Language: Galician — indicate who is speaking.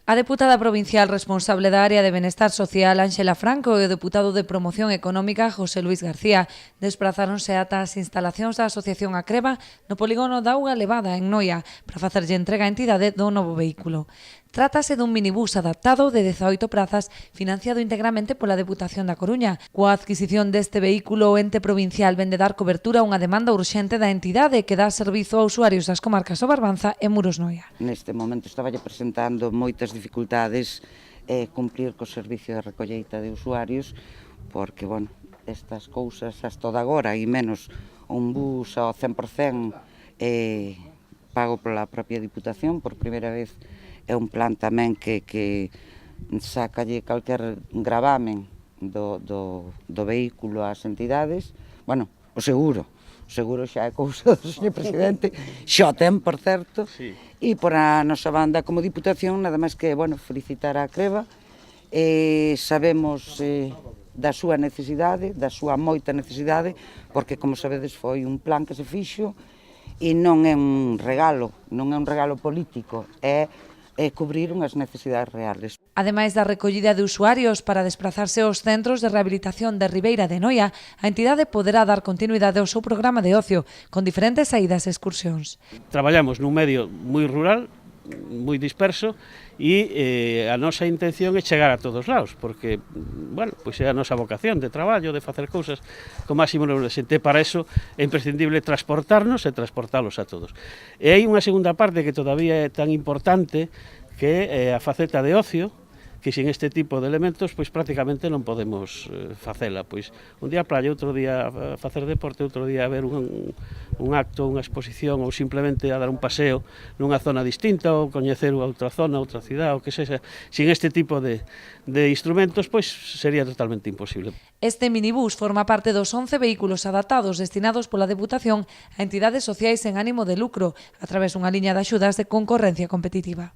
Speaker 1: A deputada provincial responsable da área de Benestar Social, Ángela Franco, e o deputado de Promoción Económica, José Luis García, desprazáronse ata as instalacións da Asociación Acreva no polígono da Auga Levada, en Noia, para facerlle entrega á entidade do novo vehículo. Trátase dun minibús adaptado de 18 prazas financiado integramente pola Deputación da Coruña. Coa adquisición deste vehículo, o ente provincial vende dar cobertura a unha demanda urxente da entidade que dá servizo a usuarios das comarcas do Barbanza e Muros Noia.
Speaker 2: Neste momento estaba presentando moitas dificultades cumplir co servicio de recolleita de usuarios porque, bueno, estas cousas hasta de agora e menos un bus ao 100% pago pola propia Diputación por primeira vez. É un plan tamén que sacalle calquer gravamen do vehículo ás entidades. Bueno, o seguro xa é cousa do señor Presidente, xa o ten, por certo, e por a nosa banda como Diputación, nada máis que, bueno, felicitar a Acreva. Sabemos da súa necesidade, da súa moita necesidade, porque, como sabedes, foi un plan que se fixo e non é un regalo político, é cubrir unhas necesidades reales.
Speaker 1: Ademais da recollida de usuarios para desplazarse aos centros de rehabilitación de Ribeira de Noia, a entidade poderá dar continuidade ao seu programa de ocio, con diferentes saídas e excursións.
Speaker 3: Traballamos nun medio moi rural, moi disperso, e a nosa intención é chegar a todos lados, porque, bueno, pois é a nosa vocación de traballo, de facer cousas con máximo número de xente. Para eso é imprescindible transportarnos e transportalos a todos. E hai unha segunda parte que todavía é tan importante, que é a faceta de ocio, que sin este tipo de elementos pois prácticamente non podemos facela, pois un día a praia, outro día a facer deporte, outro día a ver un acto, unha exposición ou simplemente a dar un paseo nunha zona distinta ou coñecer outra zona, outra cidade, ou que sexa. Sin este tipo de instrumentos pois sería totalmente imposible.
Speaker 1: Este minibús forma parte dos 11 vehículos adaptados destinados pola Deputación a entidades sociais sen ánimo de lucro a través dunha liña de axudas de concorrencia competitiva.